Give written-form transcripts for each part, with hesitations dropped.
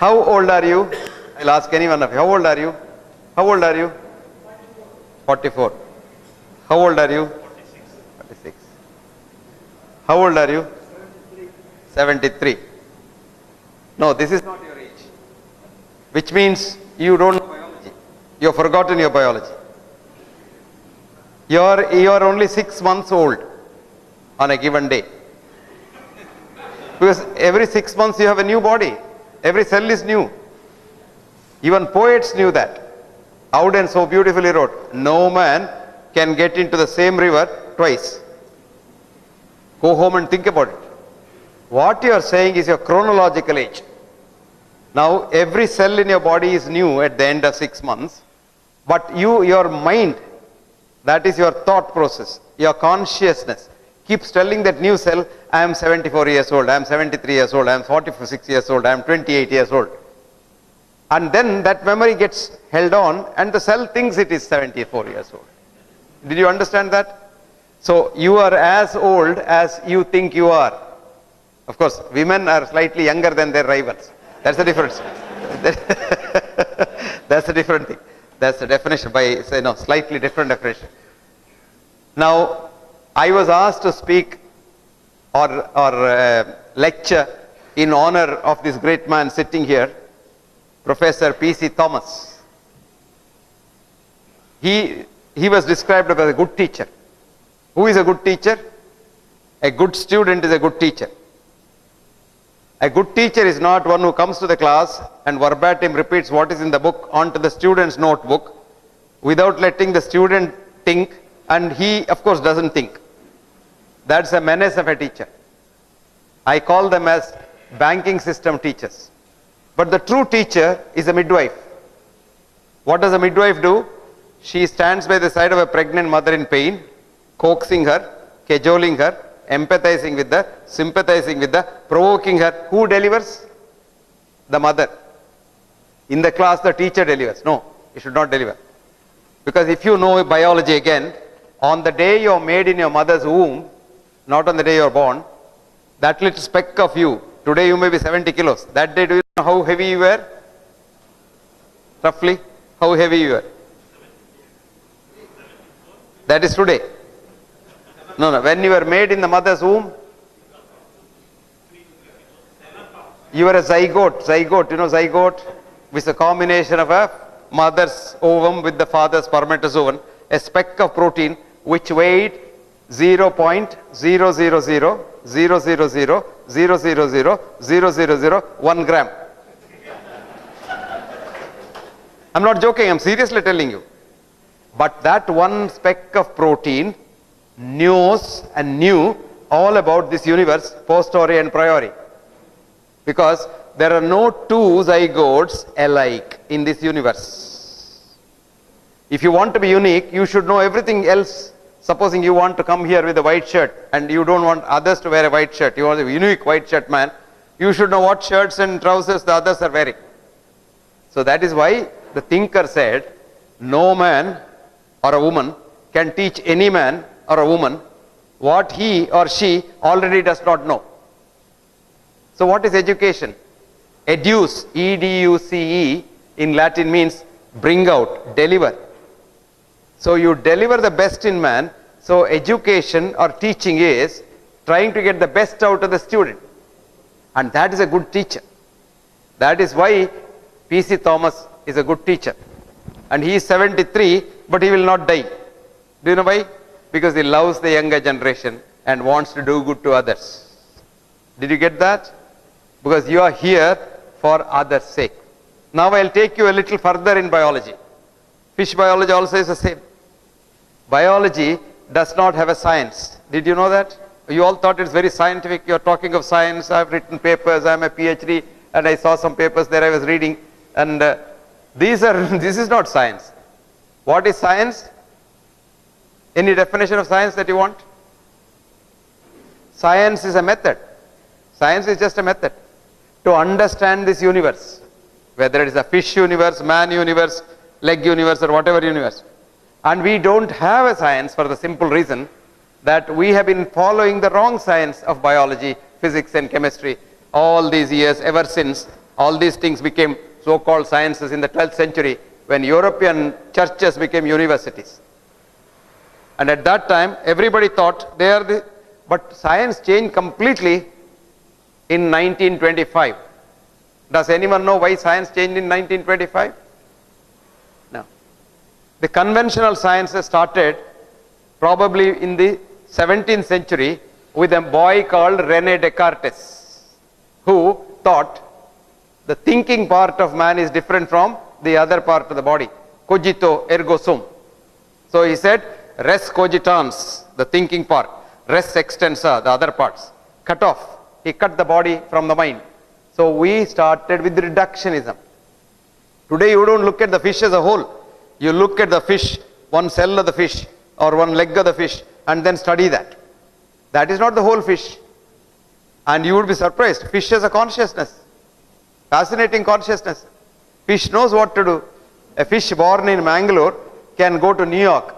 How old are you? I'll ask any one of you. How old are you? How old are you? 44. How old are you? 46. How old are you? 73. No, this is not your age. Which means you don't know biology. You have forgotten your biology. You are only 6 months old on a given day. Because every 6 months you have a new body. Every cell is new. Even poets knew that. Auden so beautifully wrote, no man can get into the same river twice. Go home and think about it. What you are saying is your chronological age. Now every cell in your body is new at the end of 6 months. But your mind, that is your thought process, your consciousness, keeps telling that new cell, I am 74 years old, I am 73 years old, I am 46 years old, I am 28 years old. And then that memory gets held on and the cell thinks it is 74 years old. Did you understand that? So you are as old as you think you are. Of course, women are slightly younger than their rivals. That's the difference. That's a different thing. That's the definition by, slightly different definition. Now, I was asked to speak or lecture in honor of this great man sitting here, Professor P.C. Thomas. He was described as a good teacher. Who is a good teacher? A good student is a good teacher. A good teacher is not one who comes to the class and verbatim repeats what is in the book onto the student's notebook without letting the student think, and he, of course, doesn't think. That's a menace of a teacher. I call them as banking system teachers. But the true teacher is a midwife. What does a midwife do? She stands by the side of a pregnant mother in pain, coaxing her, cajoling her, empathizing with her, sympathizing with her, provoking her. Who delivers? The mother. In the class, the teacher delivers. No, you should not deliver. Because if you know biology again, on the day you are made in your mother's womb, not on the day you are born, that little speck of you, today you may be 70 kilos. That day, do you know how heavy you were? Roughly, how heavy you were? That is today. No, when you were made in the mother's womb, you were a zygote, you know zygote, which is a combination of a mother's ovum with the father's spermatozoon, a speck of protein which weighed 0.000000000000001 gram. I'm not joking, I'm seriously telling you. But that one speck of protein knows and knew all about this universe, posteriori and priori. Because there are no two zygotes alike in this universe. If you want to be unique, you should know everything else. Supposing you want to come here with a white shirt and you don't want others to wear a white shirt, you are a unique white shirt man, you should know what shirts and trousers the others are wearing. So that is why the thinker said, no man or a woman can teach any man or a woman what he or she already does not know. So what is education? Educe, E-D-U-C-E, in Latin means bring out, deliver. So you deliver the best in man. So education or teaching is trying to get the best out of the student. And that is a good teacher. That is why P.C. Thomas is a good teacher. And he is 73, but he will not die. Do you know why? Because he loves the younger generation and wants to do good to others. Did you get that? Because you are here for others' sake. Now I'll take you a little further in biology. Fish biology also is the same. Biology does not have a science. Did you know that? You all thought it's very scientific. You're talking of science. I've written papers. I'm a PhD and I saw some papers there I was reading. And this is not science. What is science? Any definition of science that you want? Science is a method. Science is just a method to understand this universe. Whether it is a fish universe, man universe, leg universe or whatever universe. And we don't have a science for the simple reason that we have been following the wrong science of biology, physics and chemistry all these years ever since All these things became so-called sciences in the 12th century when European churches became universities. And at that time, everybody thought they are the, but science changed completely in 1925. Does anyone know why science changed in 1925? No. The conventional sciences started probably in the 17th century with a boy called René Descartes, who thought the thinking part of man is different from the other part of the body. Cogito ergo sum. So he said, res cogitans, the thinking part, res extensa, the other parts. Cut off. He cut the body from the mind. So we started with reductionism. Today you don't look at the fish as a whole. You look at the fish, one cell of the fish or one leg of the fish, and then study that. That is not the whole fish. And you would be surprised. Fish has a consciousness. Fascinating consciousness. Fish knows what to do. A fish born in Mangalore can go to New York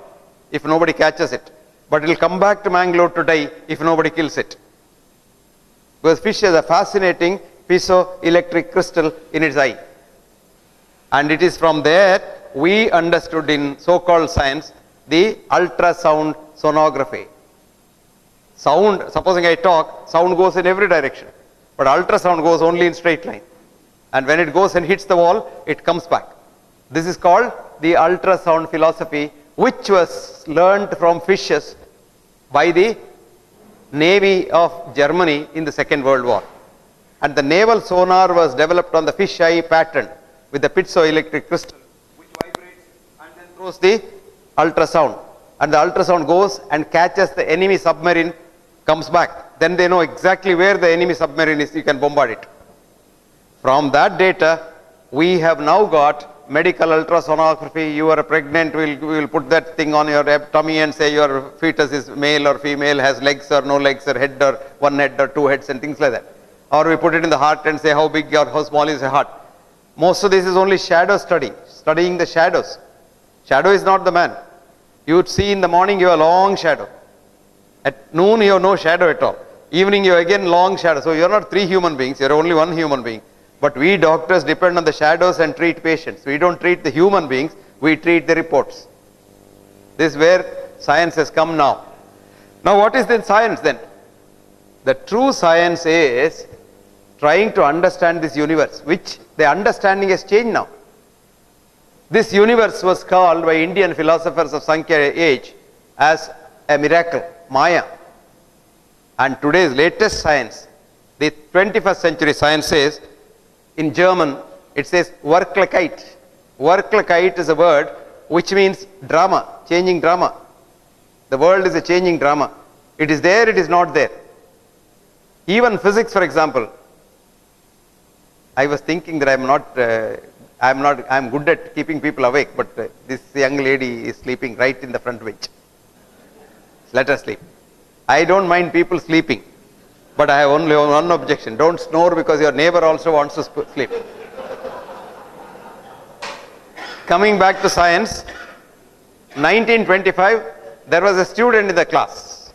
if nobody catches it. But it will come back to Mangalore to die if nobody kills it. Because fish has a fascinating piezoelectric crystal in its eye. And it is from there we understood in so-called science the ultrasound sonography. Sound, supposing I talk, sound goes in every direction. But ultrasound goes only in straight line. And when it goes and hits the wall, it comes back. This is called the ultrasound philosophy, which was learned from fishes by the Navy of Germany in the Second World War. And the naval sonar was developed on the fish eye pattern with the piezoelectric crystal, which vibrates and then throws the ultrasound. And the ultrasound goes and catches the enemy submarine, comes back. Then they know exactly where the enemy submarine is, you can bombard it. From that data, we have now got medical ultrasonography. You are pregnant, we will put that thing on your tummy and say your fetus is male or female, has legs or no legs, or head or one head or two heads and things like that. Or we put it in the heart and say how big or how small is the heart. Most of this is only shadow study, studying the shadows. Shadow is not the man. You would see in the morning you have a long shadow. At noon you have no shadow at all. Evening you have again long shadow. So you are not three human beings, you are only one human being. But we doctors depend on the shadows and treat patients. We don't treat the human beings, we treat the reports. This is where science has come now. Now what is then science then? The true science is trying to understand this universe, which the understanding has changed now. This universe was called by Indian philosophers of Sankhya age as a miracle, Maya. And today's latest science, the 21st century science says, in German, it says Wirklichkeit. Wirklichkeit is a word which means drama, changing drama. The world is a changing drama. It is there, it is not there. Even physics, for example. I was thinking that I am good at keeping people awake, but this young lady is sleeping right in the front bench. Let her sleep. I don't mind people sleeping, but I have only one objection. Don't snore because your neighbor also wants to sleep. Coming back to science, 1925, there was a student in the class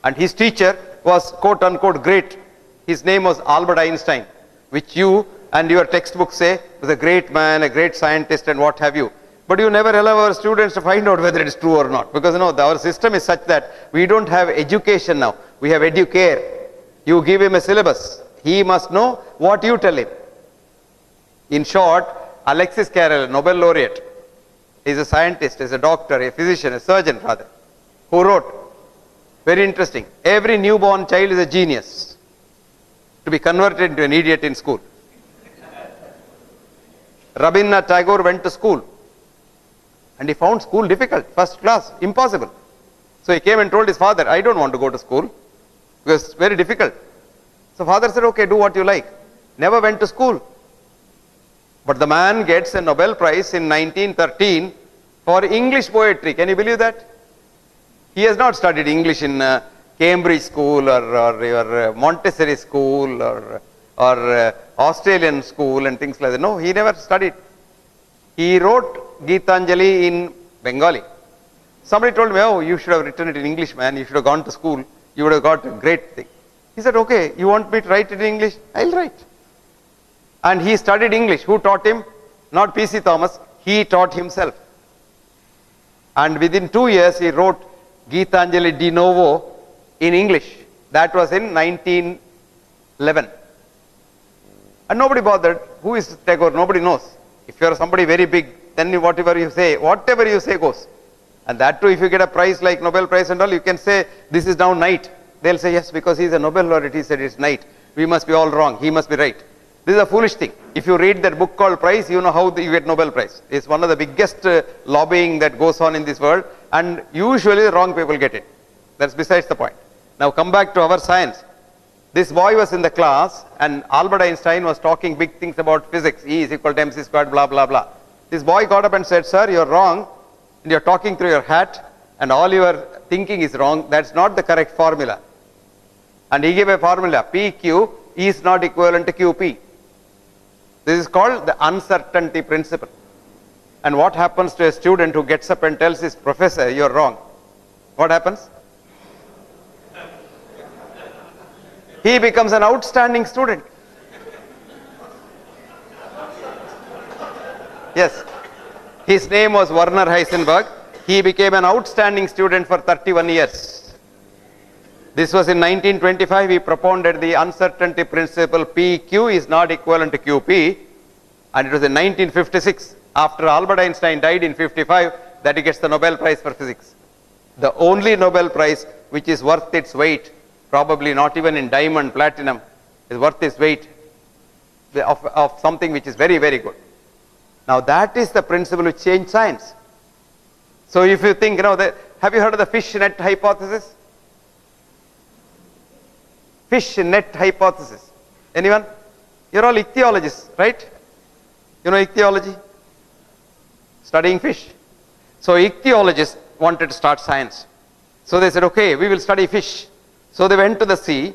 and his teacher was quote unquote great. His name was Albert Einstein, which you and your textbooks say was a great man, a great scientist and what have you. But you never allow our students to find out whether it is true or not, because our system is such that we don't have education now. We have educare. You give him a syllabus. He must know what you tell him. In short, Alexis Carrel, Nobel laureate, is a scientist, is a doctor, a physician, a surgeon rather, who wrote, very interesting, every newborn child is a genius to be converted into an idiot in school. Rabindranath Tagore went to school and he found school difficult, first class, impossible. So he came and told his father, I don't want to go to school because it's very difficult. So father said, okay, do what you like. Never went to school. But the man gets a Nobel Prize in 1913 for English poetry. Can you believe that? He has not studied English in Cambridge school or your Montessori school or Australian school and things like that. No, he never studied. He wrote Geetanjali in Bengali. Somebody told me, oh, you should have written it in English, man. You should have gone to school. You would have got a great thing. He said, okay, you want me to write it in English? I'll write. And he studied English. Who taught him? Not P.C. Thomas. He taught himself. And within 2 years, he wrote Geetanjali de novo in English. That was in 1911. And nobody bothered. Who is Tagore? Nobody knows. If you are somebody very big, then whatever you say goes. And that too, if you get a prize like Nobel Prize and all, you can say, this is now night. They'll say, yes, because he is a Nobel laureate, he said it's night. We must be all wrong. He must be right. This is a foolish thing. If you read that book called Prize, you know how you get Nobel Prize. It's one of the biggest lobbying that goes on in this world, and usually the wrong people get it. That's besides the point. Now come back to our science. This boy was in the class, and Albert Einstein was talking big things about physics. E is equal to mc squared, blah, blah, blah. This boy got up and said, sir, you're wrong, and you're talking through your hat, and all your thinking is wrong. That's not the correct formula. And he gave a formula. PQ is not equivalent to QP. This is called the uncertainty principle. And what happens to a student who gets up and tells his professor, you're wrong? What happens? He becomes an outstanding student. Yes. His name was Werner Heisenberg. He became an outstanding student for 31 years. This was in 1925. He propounded the uncertainty principle. PQ is not equivalent to QP. And it was in 1956, after Albert Einstein died in 55, that he gets the Nobel Prize for physics. The only Nobel Prize which is worth its weight, probably not even in diamond, platinum, is worth its weight of something which is very, very good. Now that is the principle which changed science. So if you think, have you heard of the fish net hypothesis? Fish net hypothesis. Anyone? You're all ichthyologists, right? You know ichthyology? Studying fish. So ichthyologists wanted to start science. So they said, okay, we will study fish. So they went to the sea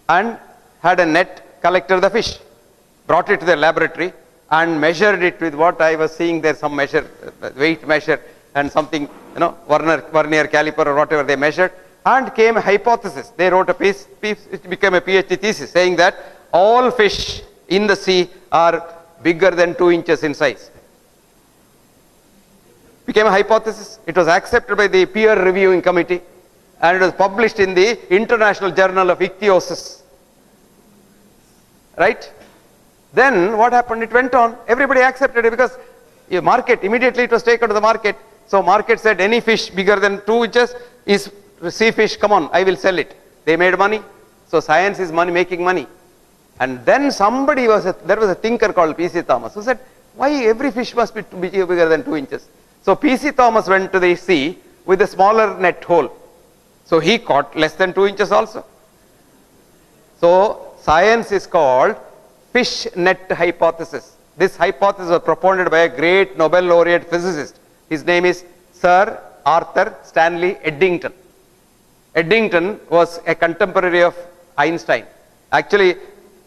and had a net, collected the fish, brought it to their laboratory and measured it with what I was seeing there, some measure, weight measure and something, vernier caliper or whatever they measured, and came a hypothesis. They wrote a piece, it became a PhD thesis saying that all fish in the sea are bigger than 2 inches in size. Became a hypothesis. It was accepted by the peer reviewing committee and it was published in the International Journal of Ichthyosis. Right? Then what happened? It went on. Everybody accepted it because market, immediately it was taken to the market. So market said any fish bigger than 2 inches is sea fish, come on, I will sell it. They made money. So science is money, making money. And then there was a thinker called P.C. Thomas who said, why every fish must be bigger than 2 inches? So P.C. Thomas went to the sea with a smaller net hole. So he caught less than 2 inches also. So science is called fish net hypothesis. This hypothesis was propounded by a great Nobel laureate physicist. His name is Sir Arthur Stanley Eddington. Eddington was a contemporary of Einstein. Actually,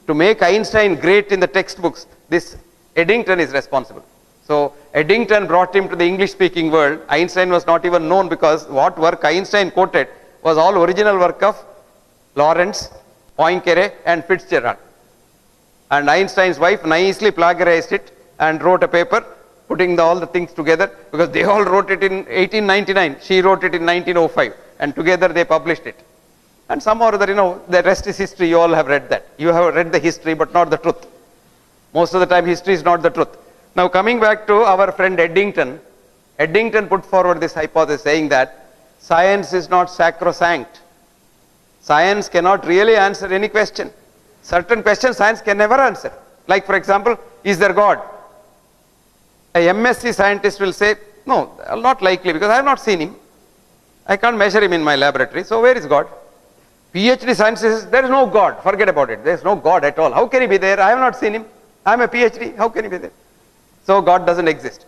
to make Einstein great in the textbooks, this Eddington is responsible. So Eddington brought him to the English speaking world. Einstein was not even known because what work Einstein quoted was all original work of Lorentz, Poincaré and Fitzgerald. And Einstein's wife nicely plagiarized it and wrote a paper putting all the things together because they all wrote it in 1899. She wrote it in 1905 and together they published it. And somehow or other, the rest is history. You all have read that. You have read the history but not the truth. Most of the time history is not the truth. Now coming back to our friend Eddington, Eddington put forward this hypothesis saying that science is not sacrosanct. Science cannot really answer any question. Certain questions science can never answer. Like for example, is there God? A MSc scientist will say, no, not likely because I have not seen him. I can't measure him in my laboratory. So where is God? PhD scientist says, there is no God. Forget about it. There is no God at all. How can he be there? I have not seen him. I am a PhD. How can he be there? So God doesn't exist.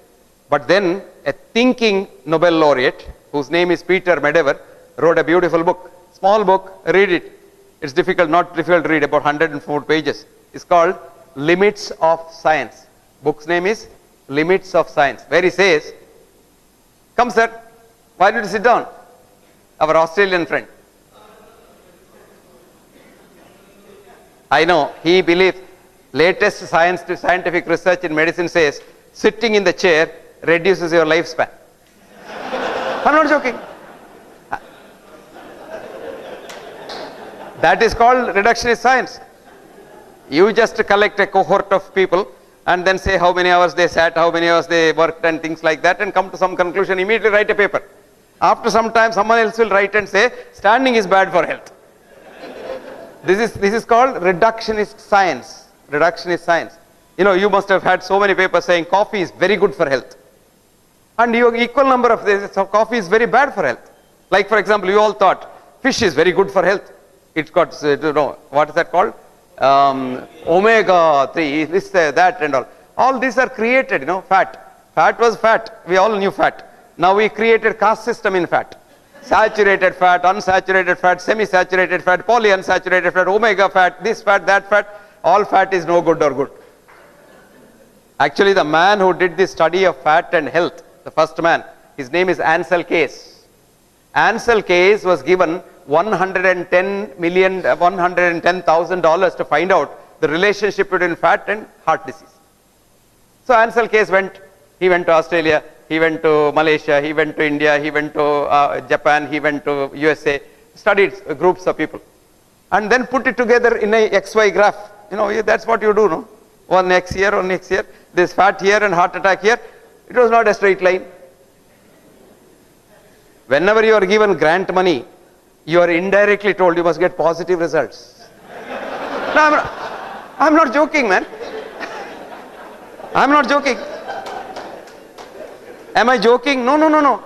But then a thinking Nobel laureate, whose name is Peter Medawar, wrote a beautiful book. Small book, read it. It's not difficult to read, about 104 pages. It's called Limits of Science. Book's name is Limits of Science, where he says, come sir, why did you sit down? Our Australian friend. I know, he believes Latest scientific research in medicine says sitting in the chair reduces your lifespan. I'm not joking. That is called reductionist science. You just collect a cohort of people and then say how many hours they sat, how many hours they worked and things like that, and come to some conclusion, immediately write a paper. After some time, someone else will write and say standing is bad for health. This is called reductionist science. Reductionist science. You know, you must have had so many papers saying coffee is very good for health. And you equal number of this, so coffee is very bad for health. Like for example, you all thought fish is very good for health. It's got, what is that called? Omega 3, this, that and all. All these are created, fat. Fat was fat. We all knew fat. Now we created caste system in fat. Saturated fat, unsaturated fat, semi-saturated fat, polyunsaturated fat, omega fat, this fat, that fat. All fat is no good or good. Actually, the man who did this study of fat and health, the first man, his name is Ansel Keys. Ansel Keys was given $110,000 to find out the relationship between fat and heart disease. So Ansel Keys he went to Australia, he went to Malaysia, he went to India, he went to Japan, he went to USA, studied groups of people, and then put it together in a XY graph. That's what you do, no? One X here, this fat here and heart attack here. It was not a straight line. Whenever you are given grant money, you are indirectly told you must get positive results. No, I'm not joking, man. I'm not joking. Am I joking? No.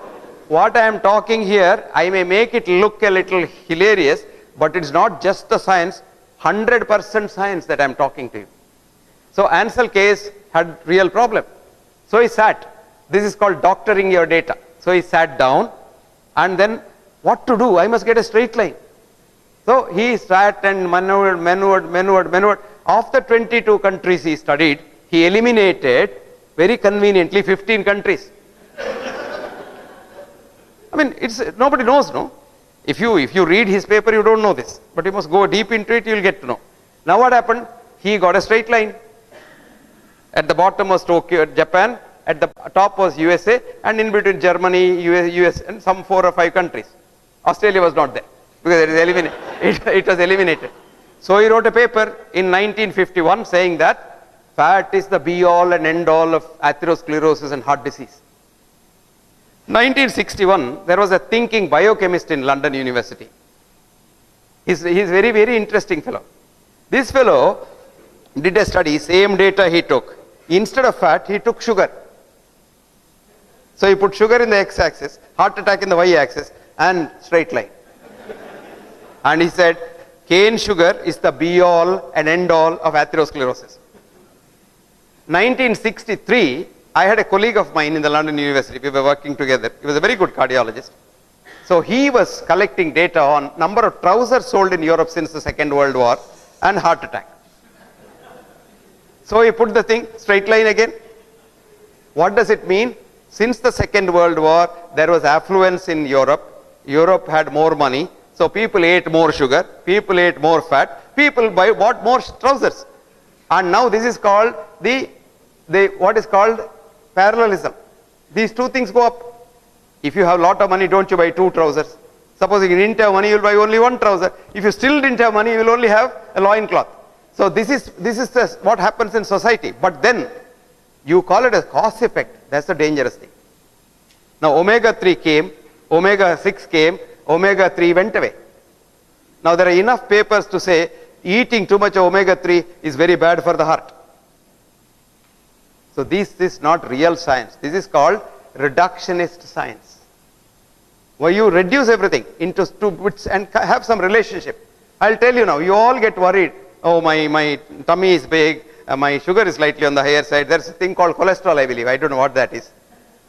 What I am talking here, I may make it look a little hilarious, but it's not just the science, 100% science that I am talking to you. So Ansel Keys had real problem. So he sat. This is called doctoring your data. So he sat down and then what to do? I must get a straight line. So he sat and maneuvered. Of the 22 countries he studied, he eliminated very conveniently 15 countries. I mean, nobody knows, no? If you read his paper, you don't know this. But you must go deep into it, you'll get to know. Now what happened? He got a straight line. At the bottom was Tokyo, Japan. At the top was USA. And in between Germany, US and some 4 or 5 countries. Australia was not there because it was eliminated. So he wrote a paper in 1951 saying that fat is the be all and end all of atherosclerosis and heart disease. 1961, there was a thinking biochemist in London University. He's very, very interesting fellow. This fellow did a study, same data he took. Instead of fat, he took sugar. So he put sugar in the x-axis, heart attack in the y-axis, and straight line. And he said, cane sugar is the be-all and end-all of atherosclerosis. 1963, I had a colleague of mine in the London University. We were working together. He was a very good cardiologist. So he was collecting data on number of trousers sold in Europe since the Second World War and heart attack. So he put the thing, straight line again. What does it mean? Since the Second World War, there was affluence in Europe. Europe had more money. So people ate more sugar. People ate more fat. People bought more trousers. And now this is called what is called parallelism. These two things go up. If you have a lot of money, don't you buy 2 trousers? Suppose you didn't have money, you will buy only 1 trouser. If you still didn't have money, you will only have a loincloth. So this is what happens in society. But then you call it a cause effect. That's the dangerous thing. Now omega 3 came, omega 6 came, omega 3 went away. Now there are enough papers to say eating too much omega 3 is very bad for the heart. So this is not real science. This is called reductionist science, where you reduce everything into 2 bits and have some relationship. I'll tell you now, you all get worried. Oh, my tummy is big, my sugar is slightly on the higher side. There's a thing called cholesterol, I believe. I don't know what that is.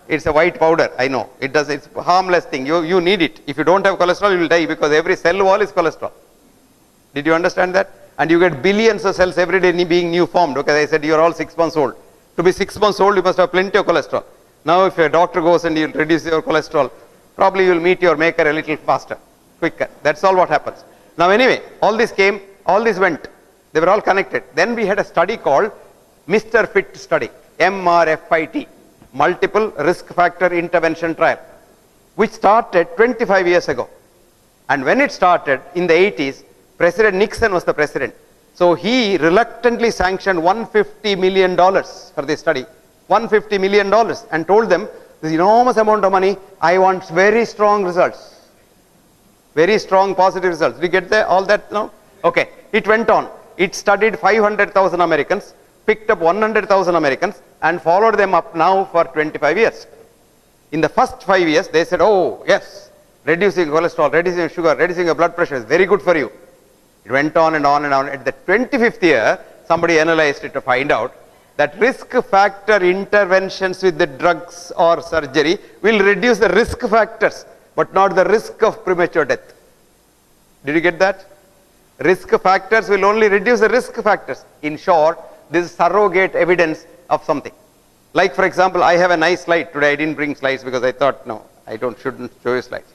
It's a white powder, I know. It's a harmless thing. You need it. If you don't have cholesterol, you will die because every cell wall is cholesterol. Did you understand that? And you get billions of cells every day being new formed. Okay, I said you're all 6 months old. To be 6 months old, you must have plenty of cholesterol. Now if a doctor goes and you reduce your cholesterol, probably you will meet your maker a little faster, quicker. That's all what happens. Now anyway, all this came, all this went. They were all connected. Then we had a study called Mr. Fit study, MRFIT, multiple risk factor intervention trial, which started 25 years ago. And when it started in the 80s, President Nixon was the president. So he reluctantly sanctioned $150 million for this study, $150 million, and told them, this enormous amount of money, I want very strong results, very strong positive results. Did you get all that now? Okay, it went on. It studied 500,000 Americans, picked up 100,000 Americans, and followed them up now for 25 years. In the first 5 years, they said, oh, yes, reducing cholesterol, reducing sugar, reducing your blood pressure is very good for you. It went on and on and on. At the 25th year, somebody analyzed it to find out that risk factor interventions with the drugs or surgery will reduce the risk factors, but not the risk of premature death. Did you get that? Risk factors will only reduce the risk factors. In short, this is surrogate evidence of something. Like, for example, I have a nice slide. Today I didn't bring slides because I thought, no, shouldn't show you slides.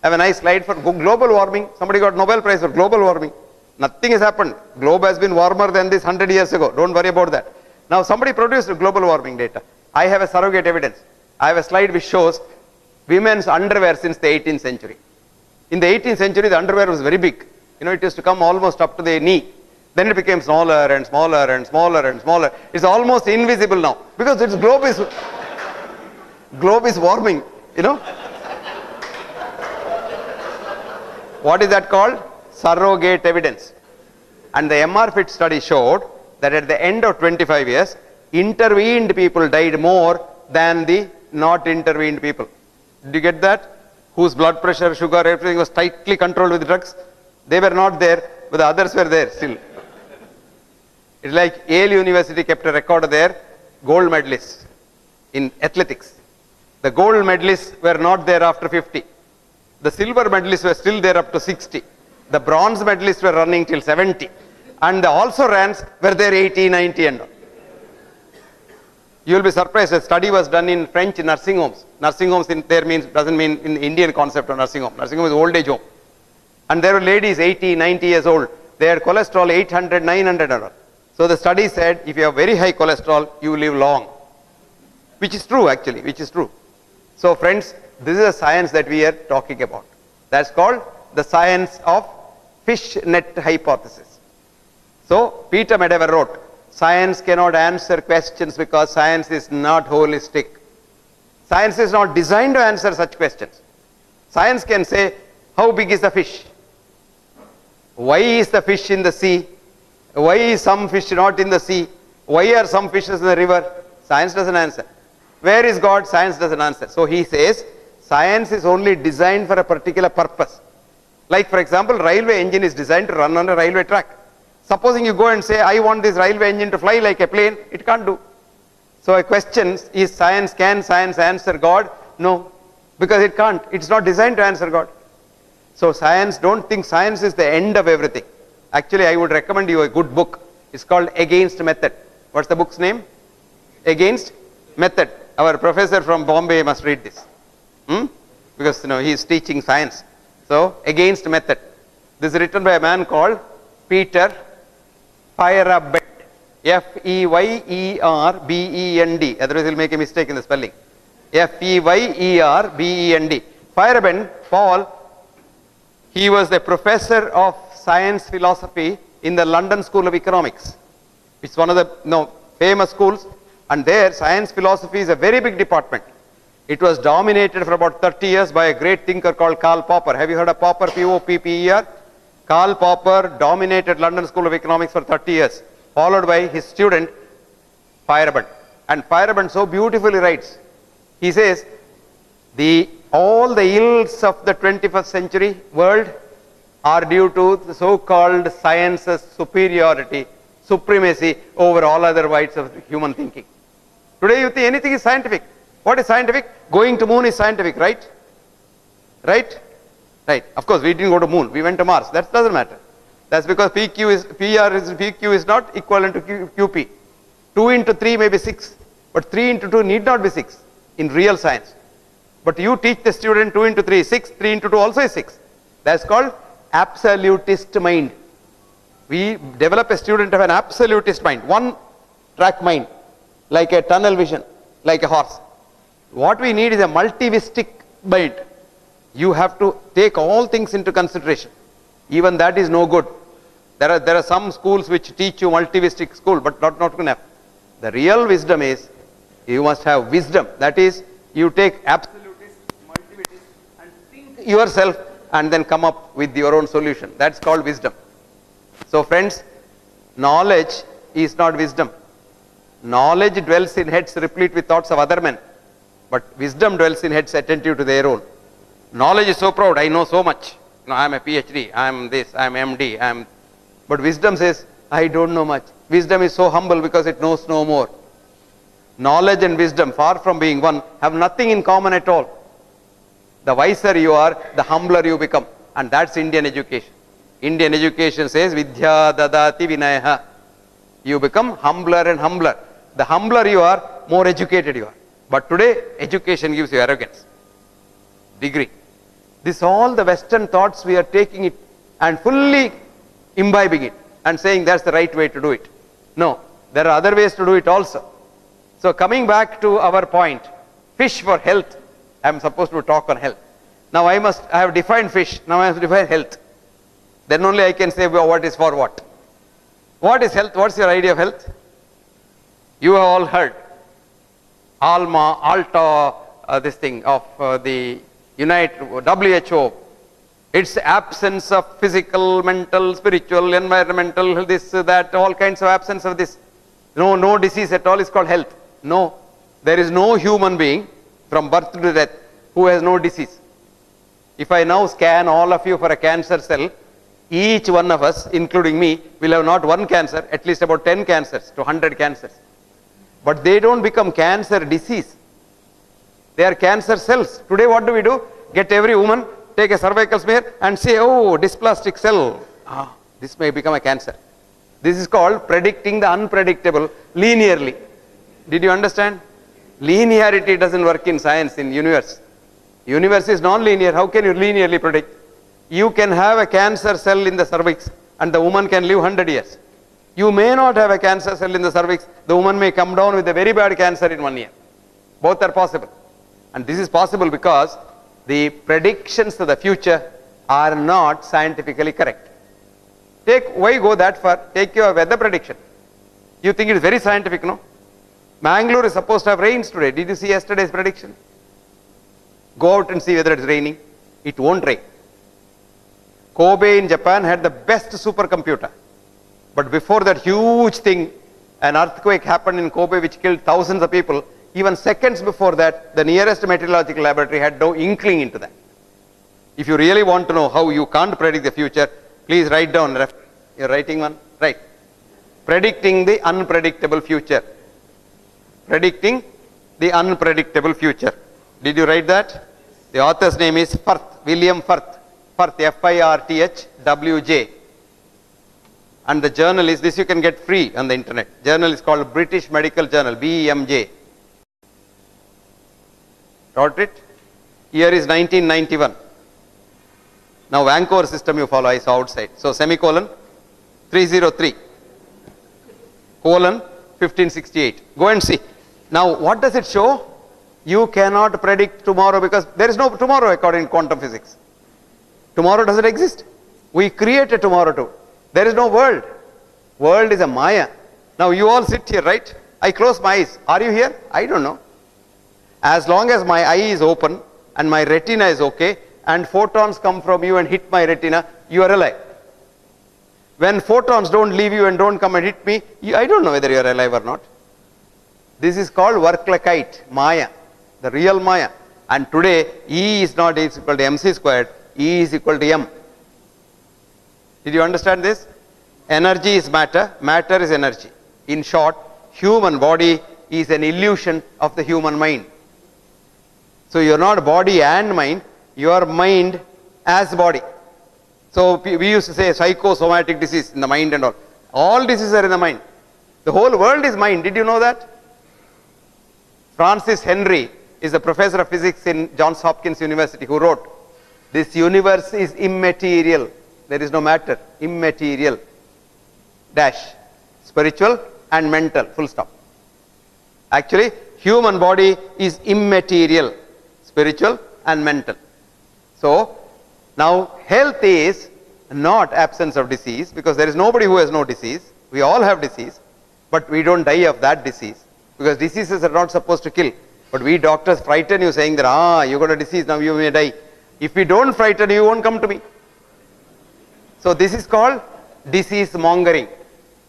I have a nice slide for global warming. Somebody got Nobel Prize for global warming. Nothing has happened. Globe has been warmer than this 100 years ago. Don't worry about that. Now somebody produced global warming data. I have a surrogate evidence. I have a slide which shows women's underwear since the 18th century. In the 18th century, the underwear was very big. It used to come almost up to the knee. Then it became smaller and smaller and smaller and smaller. It's almost invisible now because its globe is warming. What is that called? Surrogate evidence. And the MRFIT study showed that at the end of 25 years, intervened people died more than the not intervened people. Did you get that? Whose blood pressure, sugar, everything was tightly controlled with drugs. They were not there, but the others were there still. It's like Yale University kept a record of their gold medalists in athletics. The gold medalists were not there after 50. The silver medalists were still there up to 60. The bronze medalists were running till 70. And the also rans were there 80, 90 and all. You will be surprised. A study was done in French nursing homes. Nursing homes in there doesn't mean in the Indian concept of nursing home. Nursing home is old age home. And there were ladies 80, 90 years old. They had cholesterol 800, 900 and all. So the study said if you have very high cholesterol, you live long. Which is true actually, which is true. So friends, this is a science that we are talking about. That's called the science of fish net hypothesis. So Peter Medawar wrote, science cannot answer questions because science is not holistic. Science is not designed to answer such questions. Science can say, how big is the fish? Why is the fish in the sea? Why is some fish not in the sea? Why are some fishes in the river? Science doesn't answer. Where is God? Science doesn't answer. So he says, science is only designed for a particular purpose. Like for example, railway engine is designed to run on a railway track. Supposing you go and say, I want this railway engine to fly like a plane, it can't do. So a question is can science answer God? No, because it can't. It's not designed to answer God. So don't think science is the end of everything. Actually, I would recommend you a good book. It's called Against Method. What's the book's name? Against Method. Our professor from Bombay must read this. Because he is teaching science. So, Against Method. This is written by a man called Peter Feyerabend. F-E-Y-E-R-B-E-N-D. Otherwise, he'll make a mistake in the spelling. F-E-Y-E-R-B-E-N-D. Feyerabend, Paul, he was the professor of science philosophy in the London School of Economics. It's one of the famous schools. And there, science philosophy is a very big department. It was dominated for about 30 years by a great thinker called Karl Popper. Have you heard of Popper? P-O-P-P-E-R? Karl Popper dominated London School of Economics for 30 years, followed by his student, Feyerabend. And Feyerabend so beautifully writes. He says, all the ills of the 21st century world are due to the so-called science's superiority, supremacy over all other whites of human thinking. Today you think anything is scientific. What is scientific? Going to moon is scientific, right? Right? Right. Of course, we didn't go to moon. We went to Mars. That doesn't matter. That's because PQ is not equivalent to QP. 2 into 3 may be 6. But 3 into 2 need not be 6 in real science. But you teach the student 2 into 3 is 6. 3 into 2 also is 6. That's called absolutist mind. We develop a student of an absolutist mind, one track mind, like a tunnel vision, like a horse. What we need is a multivistic mind. You have to take all things into consideration. Even that is no good. There are some schools which teach you multivistic school, but not enough. The real wisdom is you must have wisdom. That is, you take absolutist, multivist, and think yourself and then come up with your own solution. That's called wisdom. So friends, knowledge is not wisdom. Knowledge dwells in heads replete with thoughts of other men, but wisdom dwells in heads attentive to their own. Knowledge is so proud, I know so much. No, I am a PhD, I am this, I am MD, but wisdom says, I don't know much. Wisdom is so humble because it knows no more. Knowledge and wisdom, far from being one, have nothing in common at all. The wiser you are, the humbler you become. And that's Indian education. Indian education says, Vidya dadati vinayaha. You become humbler and humbler. The humbler you are, more educated you are. But today, education gives you arrogance. Degree. This all the Western thoughts, we are taking it and fully imbibing it and saying that's the right way to do it. No, there are other ways to do it also. So coming back to our point, fish for health. I am supposed to talk on health. Now I have defined fish, now I have to define health. Then only I can say what is for what. What is health? What's your idea of health? You have all heard. Alta, this thing of the WHO. It's absence of physical, mental, spiritual, environmental, this, that, all kinds of absence of this. No disease at all is called health. No, there is no human being from birth to death who has no disease. If I now scan all of you for a cancer cell, each one of us, including me, will have not one cancer, at least about 10 cancers to 100 cancers. But they don't become cancer disease. They are cancer cells. Today what do? Get every woman, take a cervical smear and say, oh, dysplastic cell. This may become a cancer. This is called predicting the unpredictable linearly. Did you understand? Linearity doesn't work in science, in universe. Universe is non-linear. How can you linearly predict? You can have a cancer cell in the cervix and the woman can live 100 years. You may not have a cancer cell in the cervix. The woman may come down with a very bad cancer in 1 year. Both are possible. And this is possible because the predictions to the future are not scientifically correct. Why go that far? Take your weather prediction. You think it is very scientific, no? Mangalore is supposed to have rains today. Did you see yesterday's prediction? Go out and see whether it is raining. It won't rain. Kobe in Japan had the best supercomputer. But before that huge thing, an earthquake happened in Kobe which killed thousands of people. Even seconds before that, the nearest meteorological laboratory had no inkling into that. If you really want to know how you can't predict the future, please write down. You're writing one? Right. Predicting the unpredictable future. Predicting the unpredictable future. Did you write that? The author's name is Firth, William Firth. Firth, F-I-R-T-H-W-J. And the journal is, this you can get free on the internet. Journal is called British Medical Journal, BMJ. Got it? Year is 1991. Now Vancouver system you follow, I saw outside. So semicolon 303 colon 1568. Go and see. Now what does it show? You cannot predict tomorrow because there is no tomorrow according to quantum physics. Tomorrow doesn't exist. We create a tomorrow too. There is no world. World is a Maya. Now you all sit here, right? I close my eyes. Are you here? I don't know. As long as my eye is open and my retina is okay and photons come from you and hit my retina, you are alive. When photons don't leave you and don't come and hit me, I don't know whether you are alive or not. This is called work like kite, Maya, the real Maya. And today, E is not equal to mc squared, E is equal to m. Did you understand this? Energy is matter, matter is energy. In short, human body is an illusion of the human mind. So you are not body and mind, you are mind as body. So we used to say psychosomatic disease in the mind and all. All diseases are in the mind. The whole world is mind. Did you know that? Francis Henry is a professor of physics in Johns Hopkins University who wrote, this universe is immaterial. There is no matter, immaterial. dash. Spiritual and mental, full stop. Actually, human body is immaterial, spiritual and mental. So, now health is not absence of disease, because there is nobody who has no disease. We all have disease, but we don't die of that disease, because diseases are not supposed to kill. But we doctors frighten you, saying that, you got a disease, now you may die. If we don't frighten you, you won't come to me. So this is called disease mongering,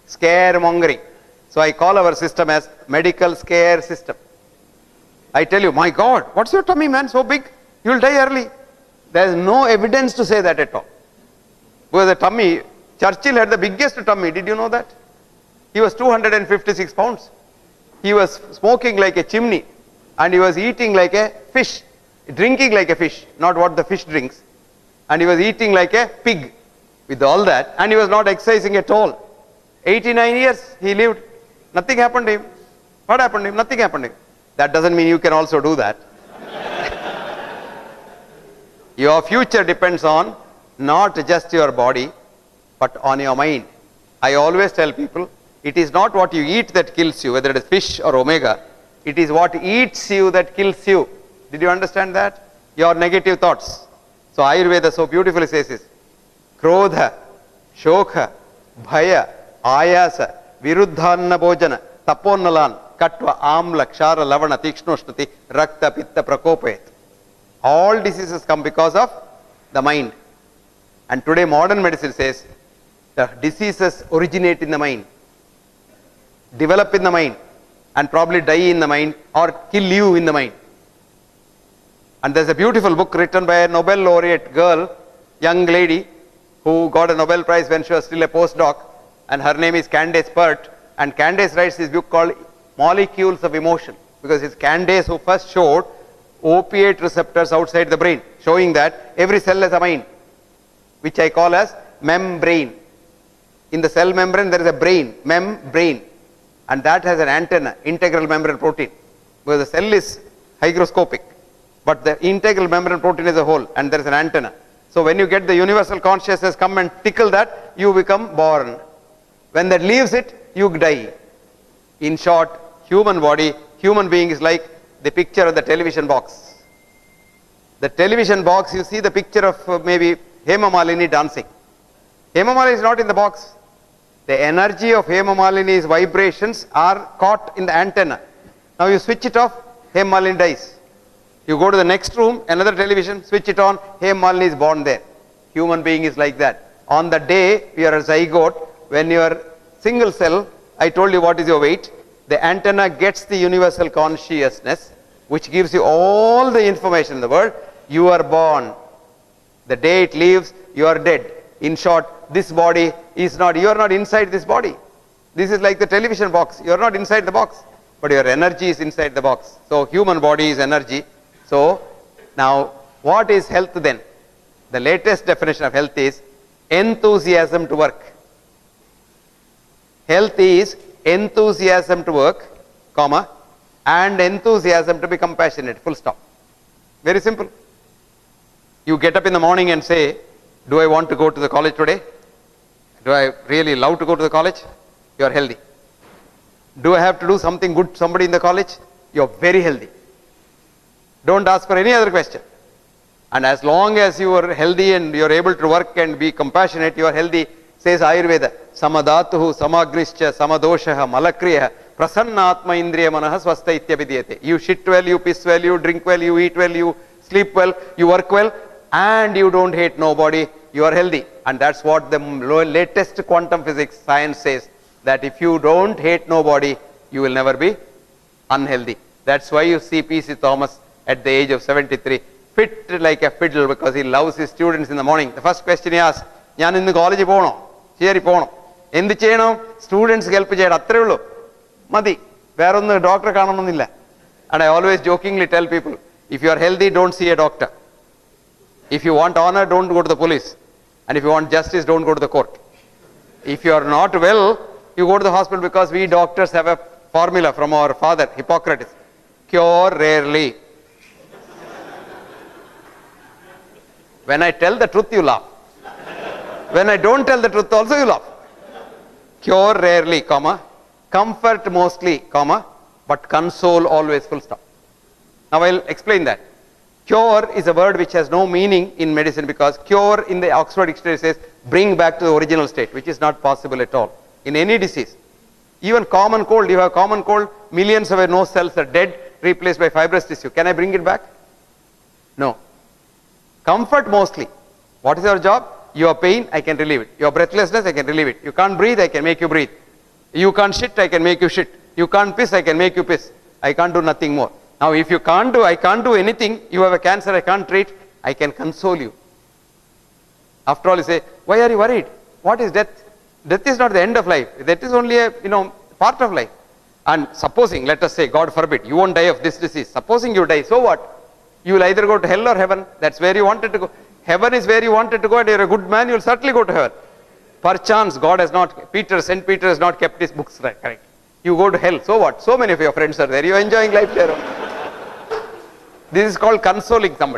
scare mongering. So I call our system as medical scare system. I tell you, my God, what's your tummy, man, so big? You will die early. There is no evidence to say that at all. Because the tummy, Churchill had the biggest tummy, did you know that? He was 256 pounds. He was smoking like a chimney, and he was eating like a fish, drinking like a fish, not what the fish drinks. And he was eating like a pig with all that, and he was not exercising at all. 89 years he lived. Nothing happened to him. What happened to him? Nothing happened to him. That doesn't mean you can also do that. Your future depends on not just your body, but on your mind. I always tell people, it is not what you eat that kills you, whether it is fish or omega. It is what eats you that kills you. Did you understand that? Your negative thoughts. So Ayurveda so beautifully says this: Krodha, Shokha, Bhaya, Ayasa, Viruddhanna Bhojana, Taponalan, Katva, Amla, Kshara, Lavana, Tikshnoshnati, Rakta, Pitta, Prakopayat. All diseases come because of the mind. And today modern medicine says the diseases originate in the mind, develop in the mind, and probably die in the mind or kill you in the mind. And there's a beautiful book written by a Nobel laureate girl, young lady, who got a Nobel Prize when she was still a postdoc, and her name is Candace Pert. And Candace writes this book called Molecules of Emotion, because it's Candace who first showed opiate receptors outside the brain, showing that every cell has a mind, which I call as membrane. In the cell membrane there is a brain, membrane, and that has an antenna, integral membrane protein, because the cell is hygroscopic, but the integral membrane protein is a whole, and there is an antenna. So when you get the universal consciousness come and tickle that, you become born. When that leaves it, you die. In short, human body, human being is like the picture of the television box. The television box, you see the picture of maybe Hema Malini dancing. Hema Malini is not in the box. The energy of Hema Malini's vibrations are caught in the antenna. Now you switch it off, Hema Malini dies. You go to the next room, another television, switch it on, Hema Malini is born there. Human being is like that. On the day you are a zygote, when you are single cell, I told you what is your weight. The antenna gets the universal consciousness, which gives you all the information in the world. You are born. The day it leaves, you are dead. In short, this body is not, you are not inside this body. This is like the television box. You are not inside the box, but your energy is inside the box. So human body is energy. So now what is health then? The latest definition of health is enthusiasm to work. Health is enthusiasm to work, comma, and enthusiasm to be compassionate, full stop. Very simple. You get up in the morning and say, do I want to go to the college today? Do I really love to go to the college? You are healthy. Do I have to do something good to somebody in the college? You are very healthy. Don't ask for any other question. And as long as you are healthy and you are able to work and be compassionate, you are healthy. Says Ayurveda, samadatuhu samagnischa samadoshaha malakriya prasannatma indriya manaha swasta ityabhidiyate. You shit well, you piss well, you drink well, you eat well, you sleep well, you work well, and you don't hate nobody, you are healthy. And that's what the latest quantum physics science says, that if you don't hate nobody, you will never be unhealthy. That's why you see P.C. Thomas at the age of 73 fit like a fiddle, because he loves his students in the morning. The first question he asks, ഞാൻ ഇന്ന് കോളേജിൽ പോകണോ? ശരി പോകണം. എന്ത് ചെയ്യണം? Students help ചെയ്യണം, അത്രേ ഉള്ളൂ, മതി, വേറൊന്ന് ഡോക്ടറെ കാണണമെന്നില്ല. And I always jokingly tell people, if you are healthy, don't see a doctor. If you want honor, don't go to the police. And if you want justice, don't go to the court. If you are not well, you go to the hospital, because we doctors have a formula from our father, Hippocrates. Cure rarely. When I tell the truth, you laugh. When I don't tell the truth also, you laugh. cure rarely, comma, comfort mostly, comma, but console always, full stop. Now I'll explain that. Cure is a word which has no meaning in medicine because cure in the Oxford Dictionary says bring back to the original state, which is not possible at all in any disease. Even common cold, you have common cold, millions of your nose cells are dead, replaced by fibrous tissue. Can I bring it back? No. Comfort mostly. What is your job? Your pain, I can relieve it. Your breathlessness, I can relieve it. You can't breathe, I can make you breathe. You can't shit, I can make you shit. You can't piss, I can make you piss. I can't do nothing more. Now if you can't do, I can't do anything, you have a cancer, I can't treat, I can console you. After all, you say, why are you worried? What is death? Death is not the end of life. That is only a part of life. And supposing, let us say, God forbid, you won't die of this disease. Supposing you die, so what? You will either go to hell or heaven. That's where you wanted to go. Heaven is where you wanted to go, and you're a good man, you'll certainly go to heaven. Perchance God has not, St. Peter has not kept his books right, correct. You go to hell, so what? So many of your friends are there. You're enjoying life there. This is called consoling somebody.